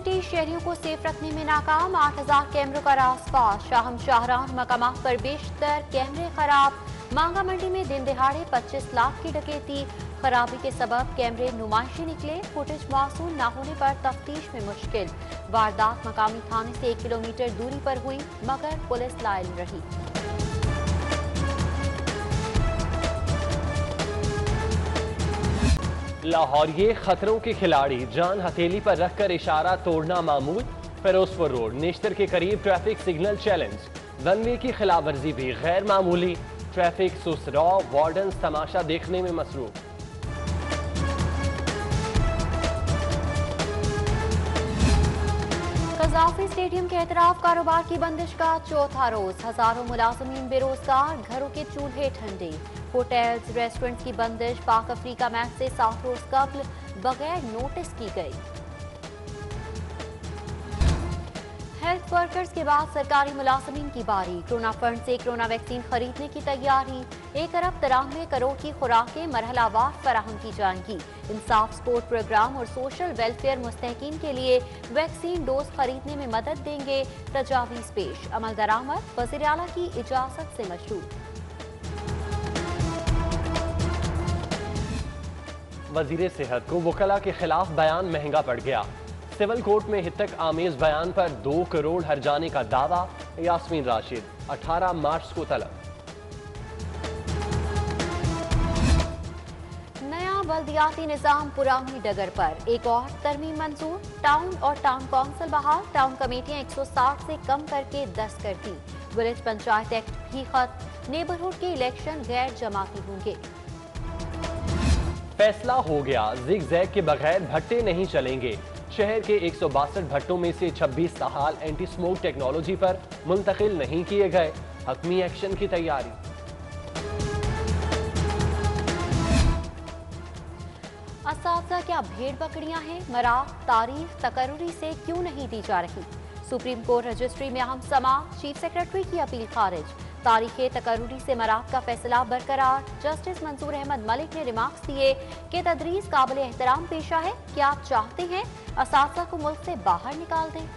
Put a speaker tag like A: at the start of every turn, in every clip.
A: City शहरियों को safe रखने में नाकाम। 8000 कैमरों का रासपास। शाहम शाहरान मकामात पर बेशतर कैमरे खराब। मांगा मंडी में दिन दिहाड़े 25 लाख की डकैती। खराबी के सबब कैमरे नुमाइशी निकले। फुटेज मासूल न होने पर तफ्तीश में मुश्किल। वारदात मकामी थाने से 1 किलोमीटर दूरी पर हुई, मगर पुलिस लाइल रही।
B: लाहौरिये खतरों के खिलाड़ी, जान हथेली पर रखकर इशारा तोड़ना मामूल। फिरोजपुर रोड नेश्तर के करीब ट्रैफिक सिग्नल चैलेंज। रनवे की खिलाफवर्जी भी गैर मामूली। ट्रैफिक सुसरौ, वार्डन्स तमाशा देखने में मसरूफ।
A: कज़ाफी स्टेडियम के एतराफ कारोबार की बंदिश का चौथा रोज। हजारों मुलाजमीन बेरोजगार, घरों के चूल्हे ठंडे। होटल्स रेस्टोरेंट्स की बंदिश पाक अफ्रीका मैच से 7 रोज कबल बगैर नोटिस की गई। हेल्थ वर्कर्स के बाद सरकारी मुलाजमीन की बारी। कोरोना फंड से कोरोना वैक्सीन खरीदने की तैयारी। 1 अरब 93 करोड़ की खुराकें मरहलावार फराहम की जाएंगी। इंसाफ सपोर्ट प्रोग्राम और सोशल वेलफेयर मुस्तहकीन के लिए वैक्सीन डोज खरीदने में मदद देंगे। तजावीज पेश। अमल दरामद वज़ीर आला की इजाजत से मशरूर।
B: वजीर सेहत को वकला के खिलाफ बयान महंगा पड़ गया। सिविल कोर्ट में हितक आमेज बयान पर 2 करोड़ हर्जाने का दावा। यास्मीन राशिद 18 मार्च को तलब।
A: नया बल्दियाती निजाम पुरानी डगर पर। एक और तरमीम मंजूर। टाउन और टाउन काउंसिल बहाल। टाउन कमेटियां 160 से कम करके 10 कर दी। विलेज पंचायत एक्ट भी खत्म। नेबरहुड के इलेक्शन गैर जमाती होंगे।
B: फैसला हो गया, जिग जैग के बगैर भट्टे नहीं चलेंगे। शहर के 162 भट्टों में से 26 ताहाल एंटी स्मोक टेक्नोलॉजी पर मुंतकिल नहीं किए गए। हतमी एक्शन की तैयारी।
A: असातिज़ा क्या भेड़ बकरियां हैं? मराब तारीख तकर्रुरी से क्यों नहीं दी जा रही? सुप्रीम कोर्ट रजिस्ट्री में अहम समाअत। चीफ सेक्रेटरी की अपील खारिज। तारीख तकर्रुरी से मराब का फैसला बरकरार। जस्टिस मंसूर अहमद मलिक ने रिमार्क्स दिए कि तदरीस काबिल एहतराम पेशा है। क्या आप चाहते हैं असातिज़ा को मुल्क से बाहर निकाल दें?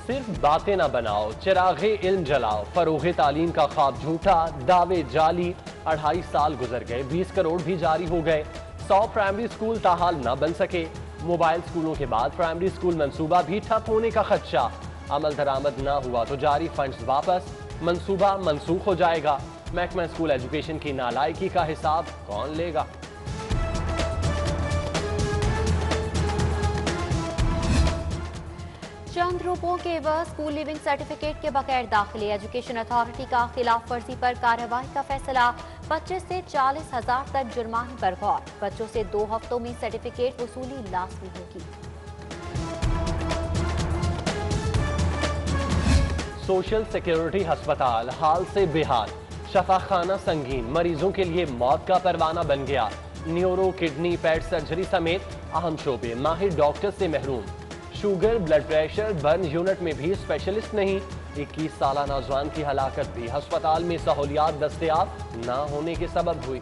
B: सिर्फ बातें ना बनाओ, चिरागे इल्म जलाओ। फरोग़े तालीम का ख्वाब झूठा, दावे जाली। 2.5 साल गुजर गए, 20 करोड़ भी जारी हो गए। 100 प्राइमरी स्कूल ताहाल न बन सके। मोबाइल स्कूलों के बाद प्राइमरी स्कूल मंसूबा भी ठप होने का खदशा। अमल दरामद न हुआ तो जारी फंड्स वापस। मंसूबा मनसूख हो जाएगा। महकमा स्कूल एजुकेशन की नालायकी का हिसाब कौन लेगा?
A: चंद रुपयों के एवज स्कूल लिविंग सर्टिफिकेट के बगैर दाखिले। एजुकेशन अथॉरिटी का खिलाफ वर्जी पर कार्रवाई का फैसला। 25 से 40 हजार तक जुर्माने पर गौर। बच्चों से 2 हफ्तों में सर्टिफिकेट वसूली लाजमी होगी।
B: सोशल सिक्योरिटी अस्पताल हाल से बेहाल। शफाखाना संगीन, मरीजों के लिए मौत का परवाना बन गया। न्यूरो, किडनी, पेट सर्जरी समेत अहम शोबे माहिर डॉक्टर से महरूम। Sugar, blood pressure, burn unit में भी स्पेशलिस्ट नहीं। 21 साल नौजवान की हलाकत भी अस्पताल में सहूलियात दस्तयाब न होने के सबब हुई।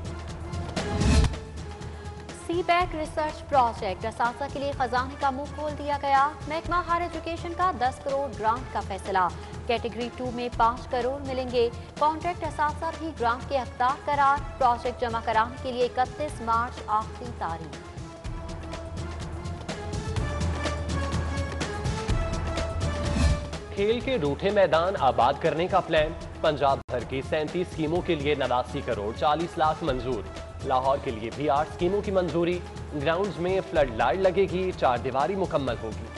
A: सीपैक रिसर्च प्रोजेक्ट असातिज़ा के लिए खजाने का मुंह खोल दिया गया। महकमा हायर एजुकेशन का 10 करोड़ ग्रांट का फैसला। कैटेगरी 2 में 5 करोड़ मिलेंगे। कॉन्ट्रैक्ट असातिज़ा भी ग्रांट के हकदार करार। प्रोजेक्ट जमा कराने के लिए 31 मार्च आखिरी तारीख।
B: खेल के रूठे मैदान आबाद करने का प्लान। पंजाब भर की 37 स्कीमों के लिए 89 करोड़ 40 लाख मंजूर। लाहौर के लिए भी 8 स्कीमों की मंजूरी। ग्राउंड्स में फ्लड लाइट लगेगी। 4 दीवारी मुकम्मल होगी।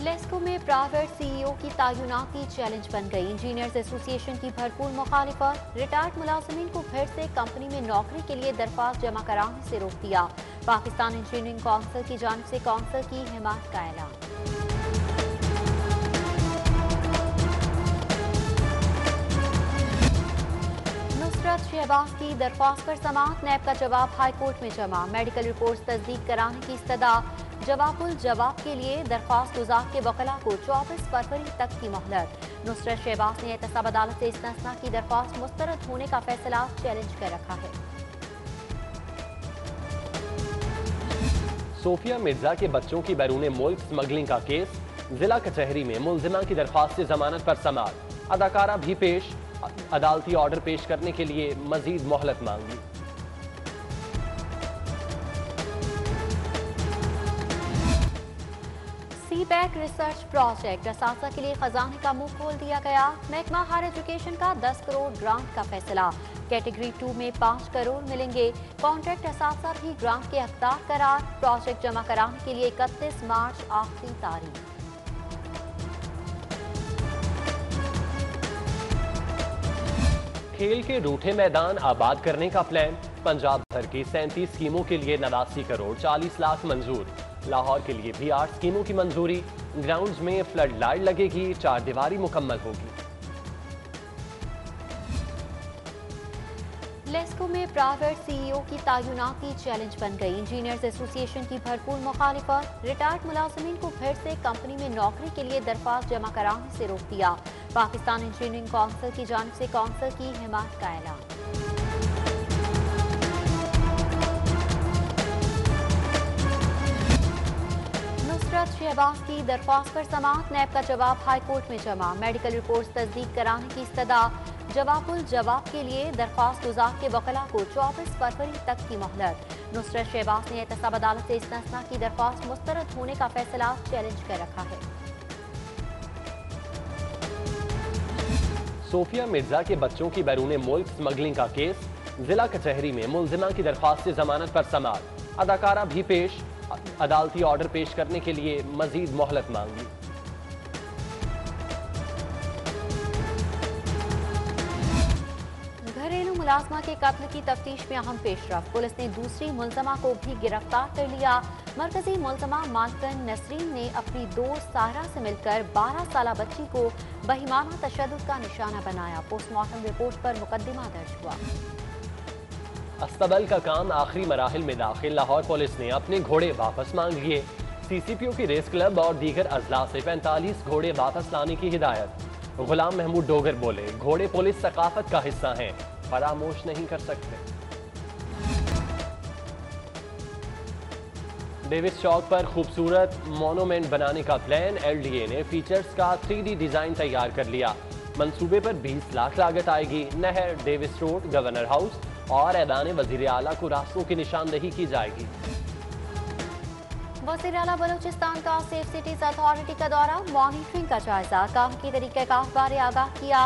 A: लेस्को में प्राइवेट सीईओ की तैनाती चैलेंज बन गई। इंजीनियर्स एसोसिएशन की भरपूर मुखालिफत। रिटायर्ड मुलाजमीन को फिर से कंपनी में नौकरी के लिए दरख्वास्त जमा कराने से रोक दिया। पाकिस्तान इंजीनियरिंग काउंसिल की जानिब से काउंसिल की हिमायत का ऐलान। नुसरत शहबाज की दरख्वास्त पर समाअत। नैब का जवाब हाई कोर्ट में जमा। मेडिकल रिपोर्ट तस्दीक कराने की इस्तदा। जवाबुल जवाब के लिए दरख्वास्त गुजार के वकला को 24 फरवरी तक की मोहलत। नुसरत शहबाज ने एहतसाब अदालत से इस्तिस्ना की दरख्वास्त मुस्तरद होने का फैसला चैलेंज कर रखा है।
B: सोफिया मिर्जा के बच्चों की बैरून मुल्क स्मगलिंग का केस, जिला कचहरी में मुलजिमा की दरख्वास्त से जमानत पर समाअत। अदाकारा भी पेश, अदालती ऑर्डर पेश करने के लिए मजीद मोहलत मांगी।
A: सीपैक रिसर्च प्रोजेक्ट असासा के लिए खजाने का मुंह खोल दिया गया। महकमा हायर एजुकेशन का 10 करोड़ ग्रांट का फैसला। कैटेगरी 2 में 5 करोड़ मिलेंगे। कॉन्ट्रैक्ट असासा भी ग्रांट के हकदार करार। प्रोजेक्ट जमा कराने के लिए 31 मार्च आखिरी तारीख।
B: खेल के रूठे मैदान आबाद करने का प्लान। पंजाब भर की 37 स्कीमों के लिए 89 करोड़ 40 लाख मंजूर। लाहौर के लिए भी 8 स्कीमों की मंजूरी। ग्राउंड्स में फ्लड लाइट लगेगी, 4 दीवारी मुकम्मल होगी।
A: लेस्को में प्राइवेट सीईओ की तैनाती चैलेंज बन गई। इंजीनियर्स एसोसिएशन की भरपूर मुखालिफत। रिटायर्ड मुलाजिमीन को फिर से कंपनी में नौकरी के लिए दरख्वास्त जमा कराने से रोक दिया। पाकिस्तान इंजीनियरिंग काउंसिल की जानिब से काउंसिल की हिमायत का ऐलान। नुसरत शहबाज की दरख्वास्त पर समाअत। नैब का जवाब हाई कोर्ट में जमा। मेडिकल रिपोर्ट्स तस्दीक कराने की इस्तदा। जवाबुल जवाब के लिए दरख्वास्त गुजार के वकला को 24 फरवरी तक की मोहलत। नुसरत शहबाज ने एहतसाब अदालत से इस्तिस्ना की दरख्वास्त मुस्तरद होने का फैसला चैलेंज कर रखा है।
B: सोफिया मिर्जा के बच्चों की बैरून मुल्क स्मगलिंग का केस, जिला कचहरी में मुलजिमा की दरख्वास्त से जमानत पर समाअत। अदाकारा भी पेश, अदालती ऑर्डर पेश करने के लिए मजीद मोहलत मांगी।
A: घरेलू मुलाजमा के कत्ल की तफ्तीश में अहम पेशरफ। पुलिस ने दूसरी मुलजमा को भी गिरफ्तार कर लिया। मरकजी मुलजमा मालकन नसरीन ने अपनी दोस्त साहरा से मिलकर 12 साला बच्ची को बहिमाना तशद्दुद का निशाना बनाया। पोस्टमार्टम रिपोर्ट पर मुकदमा दर्ज हुआ।
B: अस्तबल का काम आखिरी मराहिल में दाखिल। लाहौर पुलिस ने अपने घोड़े वापस मांग लिए। सीसीपीओ की रेस क्लब और दीगर अजला से 45 घोड़े वापस लाने की हिदायत। गुलाम महमूद डोगर बोले, घोड़े पुलिस सकाफत का हिस्सा हैं, फरामोश नहीं कर सकते। डेविस चौक पर खूबसूरत मोनूमेंट बनाने का प्लान। एलडीए ने फीचर्स का 3D डिजाइन तैयार कर लिया। मंसूबे पर 20 लाख लागत आएगी। नहर, डेविस रोड, गवर्नर हाउस और ऐलान वजीर आला को रास्तों की निशानदेही की जाएगी।
A: वज़ीर आला बलूचिस्तान का सेफ सिटीज अथॉरिटी का दौरा। मॉनिटरिंग का जायजा। काम की तरीक़ेकार बारे आगाह किया।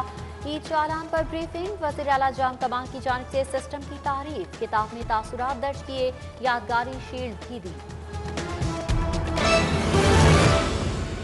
A: ईद चालान पर ब्रीफिंग। वज़ीर आला जाम कमान की जानिब से सिस्टम की तारीफ। किताब में तासुरात दर्ज किए। यादगारी शील्ड भी दी।